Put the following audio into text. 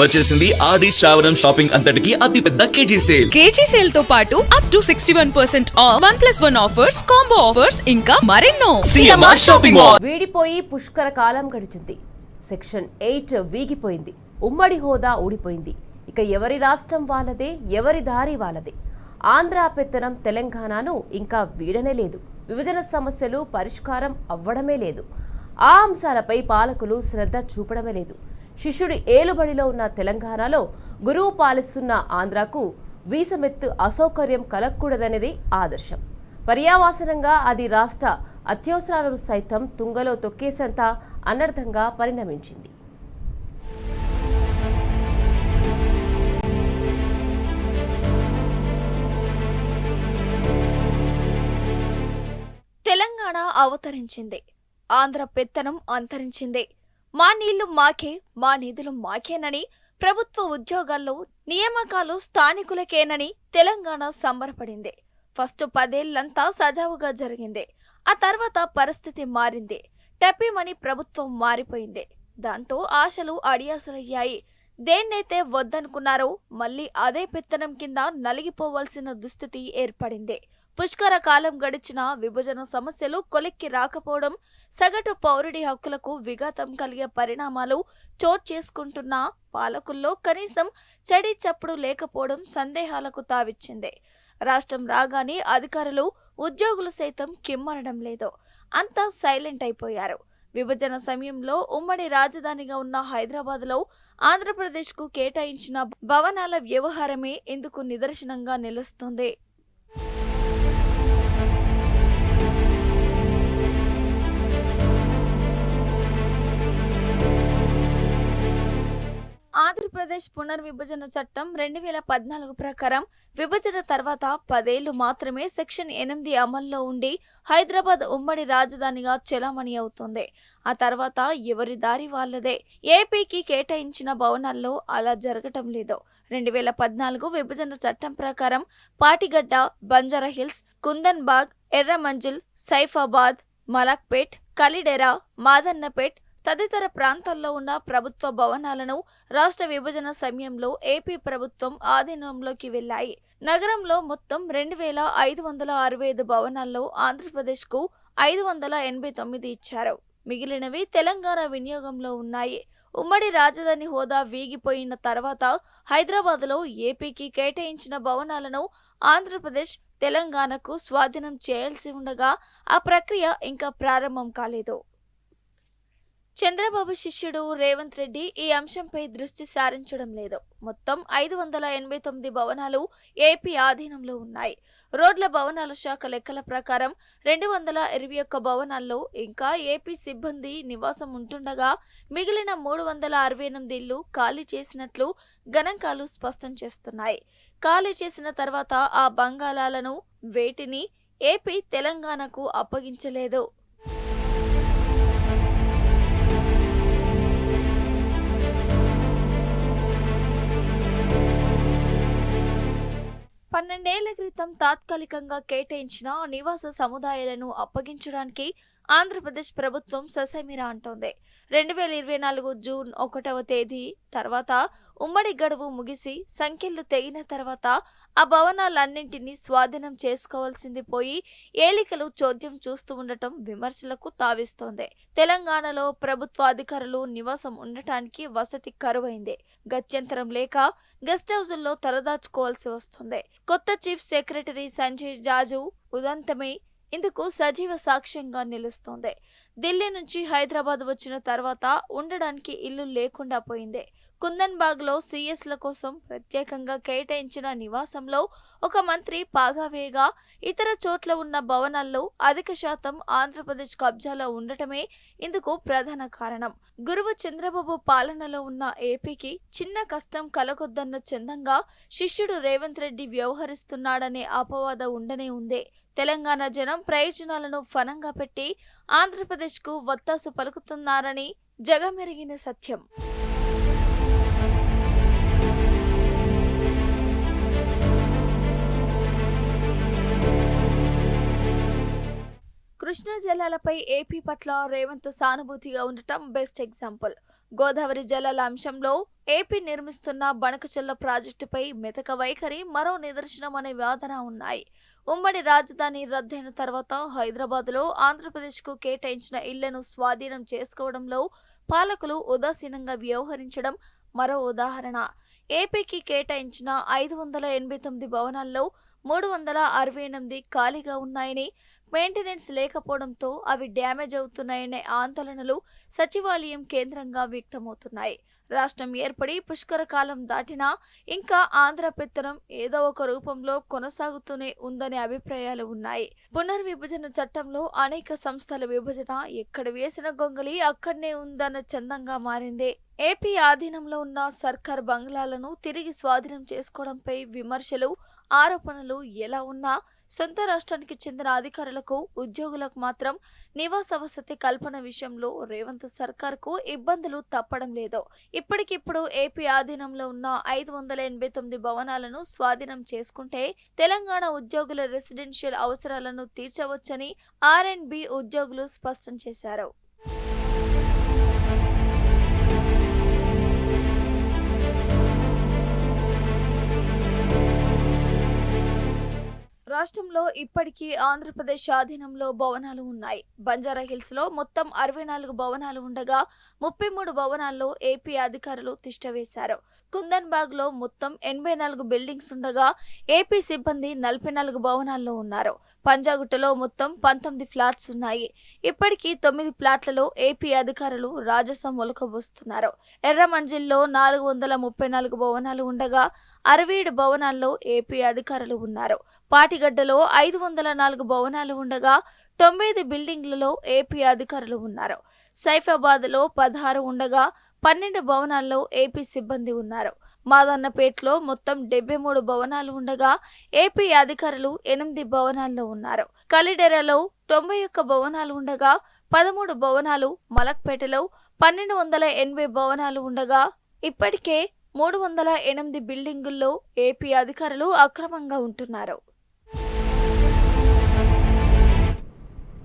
వచ్చేసింది ఆది శ్రావణం షాపింగ్ అంతటికి అతిపెద్ద కేజీ సేల్ తో పాటు up to 61% off 1+1 offers, combo offers ఇంకా మరెన్నో. CMR shopping mall. వీడిపోయి పుష్కర కాలం గడిచింది. సెక్షన్ 8 వీగిపోయింది. ఉమ్మడి హోదా ఊడిపోయింది. ఇక ఎవరి రాష్ట్రం వాళ్ళదే, ఎవరి దారి వాళ్ళదే. ఆంధ్ర పెత్తనం తెలంగాణను ఇంకా వీడనే లేదు. విభజన సమస్యలు పరిష్కారం అవ్వడమే లేదు. ఆ అంశాలపై పాలకులు శ్రద్ధ చూపడమే లేదు. శిష్యుడి ఏలుబడిలో ఉన్న తెలంగాణలో గురువు పాలిస్తున్న ఆంధ్రాకు వీసమెత్తు అసౌకర్యం కలగకూడదనేది ఆదర్శం. పర్యావసనంగా అది రాష్ట్ర అత్యవసరాలను సైతం తుంగలో తొక్కేసేంత అనర్థంగా పరిణమించింది. తెలంగాణ అవతరించింది. ఆంధ్ర పెత్తనం అంతరించింది. మా నీళ్లు మాకే, మా నిధులు మాకేనని, ప్రభుత్వ ఉద్యోగాల్లో నియామకాలు స్థానికులకేనని తెలంగాణ సంబరపడింది. ఫస్ట్ 10 ఏళ్లంతా సజావుగా జరిగింది. ఆ తర్వాత పరిస్థితి మారింది. టెప్పిమని ప్రభుత్వం మారిపోయింది. దాంతో ఆశలు అడియాసలయ్యాయి. దేన్నైతే వద్దనుకున్నారో మళ్లీ అదే పెత్తనం కింద నలిగిపోవాల్సిన దుస్థితి ఏర్పడింది. పుష్కర కాలం గడిచిన విభజన సమస్యలు కొలిక్కి రాకపోవడం, సగటు పౌరుడి హక్కులకు విఘాతం కలిగే పరిణామాలు చోటు చేసుకుంటున్న పాలకుల్లో కనీసం చెడి చప్పుడు లేకపోవడం సందేహాలకు తావిచ్చింది. రాష్ట్రం రాగానే అధికారులు, ఉద్యోగులు సైతం కిమ్మనడం లేదు. అంతా సైలెంట్ అయిపోయారు. విభజన సమయంలో ఉమ్మడి రాజధానిగా ఉన్న హైదరాబాద్లో ఆంధ్రప్రదేశ్కు కేటాయించిన భవనాల వ్యవహారమే ఇందుకు నిదర్శనంగా నిలుస్తుంది. ఆంధ్రప్రదేశ్ పునర్విభజన చట్టం 2014 ప్రకారం విభజన తర్వాత 10 ఏళ్లు మాత్రమే సెక్షన్ 8 అమల్లో ఉండి హైదరాబాద్ ఉమ్మడి రాజధానిగా చెలామణి అవుతుంది. ఆ తర్వాత ఎవరి దారి వాళ్ళదే. ఏపీకి కేటాయించిన భవనాల్లో అలా జరగటం లేదు. 2014 విభజన చట్టం ప్రకారం పాటిగడ్డ, బంజారాహిల్స్, కుందన్బాగ్, ఎర్రమంజిల్, సైఫాబాద్, మలక్పేట్, కలిడెరా, మాదన్నపేట్ తదితర ప్రాంతాల్లో ఉన్న ప్రభుత్వ భవనాలను రాష్ట్ర విభజన సమయంలో ఏపీ ప్రభుత్వం ఆధీనంలోకి వెళ్లాయి. నగరంలో మొత్తం 2565 భవనాల్లో ఆంధ్రప్రదేశ్కు 589 ఇచ్చారు. మిగిలినవి తెలంగాణ వినియోగంలో ఉన్నాయి. ఉమ్మడి రాజధాని హోదా వీగిపోయిన తర్వాత హైదరాబాద్లో ఏపీకి కేటాయించిన భవనాలను ఆంధ్రప్రదేశ్, తెలంగాణకు స్వాధీనం చేయాల్సి ఉండగా ఆ ప్రక్రియ ఇంకా ప్రారంభం కాలేదు. చంద్రబాబు శిష్యుడు రేవంత్ రెడ్డి ఈ అంశంపై దృష్టి సారించడం లేదు. మొత్తం 589 భవనాలు ఏపీ ఆధీనంలో ఉన్నాయి. రోడ్ల భవనాల శాఖ లెక్కల ప్రకారం 221 భవనాల్లో ఇంకా ఏపీ సిబ్బంది నివాసం ఉంటుండగా మిగిలిన 368 ఇళ్లు ఖాళీ చేసినట్లు గణాంకాలు స్పష్టం చేస్తున్నాయి. ఖాళీ చేసిన తర్వాత ఆ బంగాళాలను వేటిని ఏపీ తెలంగాణకు అప్పగించలేదు. పన్నెండేళ్ల క్రితం తాత్కాలికంగా కేటాయించిన నివాస సముదాయాలను అప్పగించడానికి ఆంధ్రప్రదేశ్ ప్రభుత్వం ససేమిరా అంటోంది. 2024 జూన్ 1వ తేదీ తర్వాత ఉమ్మడి గడువు ముగిసి సంఖ్యలు తెగిన తర్వాత ఆ భవనాలన్నింటినీ స్వాధీనం చేసుకోవాల్సింది పోయి ఏలికలు చోద్యం చూస్తూ ఉండటం విమర్శలకు తావిస్తోంది. తెలంగాణలో ప్రభుత్వ అధికారులు నివాసం ఉండటానికి వసతి కరువైంది. గత్యంతరం లేక గెస్ట్ హౌజుల్లో తలదాచుకోవాల్సి వస్తుంది. కొత్త చీఫ్ సెక్రటరీ సంజయ్ జాజు ఉదంతమే ఇందుకు సజీవ సాక్ష్యంగా నిలుస్తోంది. ఢిల్లీ నుంచి హైదరాబాద్ వచ్చిన తర్వాత ఉండడానికి ఇల్లు లేకుండా పోయింది. కుందన్బాగ్లో సీఎస్ల కోసం ప్రత్యేకంగా కేటాయించిన నివాసంలో ఒక మంత్రి పాగావేగా ఇతర చోట్ల ఉన్న భవనాల్లో అధిక శాతం ఆంధ్రప్రదేశ్ కబ్జాలో ఉండటమే ఇందుకు ప్రధాన కారణం. గురువు చంద్రబాబు పాలనలో ఉన్న ఏపీకి చిన్న కష్టం కలగొద్దన్న చందంగా శిష్యుడు రేవంత్ రెడ్డి వ్యవహరిస్తున్నాడనే అపవాద ఉండనే ఉంది. తెలంగాణ జనం ప్రయోజనాలను ఫనంగా పెట్టి ఆంధ్రప్రదేశ్కు వత్తాసు పలుకుతున్నారని జగమెరిగిన సత్యం. కృష్ణా జలాలపై ఏపీ పట్ల రేవంత్ సానుభూతిగా ఉండటం బెస్ట్ ఎగ్జాంపుల్. గోదావరి జలాల అంశంలో ఏపీ నిర్మిస్తున్న బనకచెల్ల ప్రాజెక్టుపై మెతక వైఖరి మరో నిదర్శనం అనే వాదన ఉన్నాయి. ఉమ్మడి రాజధాని రద్దయిన తర్వాత హైదరాబాద్లో ఆంధ్రప్రదేశ్కు కేటాయించిన ఇళ్లను స్వాధీనం చేసుకోవడంలో పాలకులు ఉదాసీనంగా వ్యవహరించడం మరో ఉదాహరణ. ఏపీకి కేటాయించిన 589 భవనాల్లో 368 ఖాళీగా ఉన్నాయని, మెయింటెనెన్స్ లేకపోవడంతో అవి డ్యామేజ్ అవుతున్నాయనే ఆందోళనలు సచివాలయం కేంద్రంగా వ్యక్తమవుతున్నాయి. రాష్ట్రం ఏర్పడి పుష్కర కాలం దాటినా ఇంకా ఆంధ్ర పెత్తనం ఏదో ఒక రూపంలో కొనసాగుతూనే ఉందనే అభిప్రాయాలు ఉన్నాయి. పునర్విభజన చట్టంలో అనేక సంస్థల విభజన ఎక్కడ వేసిన గొంగలి అక్కడనే ఉందన్న చందంగా మారింది. ఏపీ ఆధీనంలో ఉన్న సర్కార్ బంగ్లాలను తిరిగి స్వాధీనం చేసుకోవడంపై విమర్శలు, ఆరోపణలు ఎలా ఉన్నా సొంత రాష్ట్రానికి చెందిన అధికారులకు, ఉద్యోగులకు మాత్రం నివాస వసతి కల్పన విషయంలో రేవంత్ సర్కార్కు ఇబ్బందులు తప్పడం లేదు. ఇప్పటికిప్పుడు ఏపీ ఆధీనంలో ఉన్న 589 భవనాలను స్వాధీనం చేసుకుంటే తెలంగాణ ఉద్యోగుల రెసిడెన్షియల్ అవసరాలను తీర్చవచ్చని R&B ఉద్యోగులు స్పష్టం చేశారు. రాష్ట్రంలో ఇప్పటికీ ఆంధ్రప్రదేశ్ ఆధీనంలో భవనాలు ఉన్నాయి. బంజారాహిల్స్ లో మొత్తం 64 భవనాలు ఉండగా 33 భవనాల్లో ఏపీ అధికారులు తిష్టవేశారు. కుందన్బాగ్ లో మొత్తం 84 బిల్డింగ్స్ ఉండగా ఏపీ సిబ్బంది 44 భవనాల్లో ఉన్నారు. పంజాగుట్టలో మొత్తం 19 ఫ్లాట్స్ ఉన్నాయి. ఇప్పటికీ 9 ఫ్లాట్లలో ఏపీ అధికారులు రాజసం ఒలకబోస్తున్నారు. ఎర్రమంజిల్లో 434 భవనాలు ఉండగా 67 భవనాల్లో ఏపీ అధికారులు ఉన్నారు. పాటిగడ్డలో 504 భవనాలు ఉండగా 9 బిల్డింగ్లలో ఏపీ అధికారులు ఉన్నారు. సైఫాబాద్లో 16 ఉండగా 12 భవనాల్లో ఏపీ సిబ్బంది ఉన్నారు. మాదన్నపేటలో మొత్తం 73 భవనాలు ఉండగా ఏపీ అధికారులు 8 భవనాల్లో ఉన్నారు. కలిడెరలో 91 భవనాలు ఉండగా 13 భవనాలు, మలక్పేటలో 1280 భవనాలు ఉండగా ఇప్పటికే 308 బిల్డింగుల్లో ఏపీ అధికారులు అక్రమంగా ఉంటున్నారు.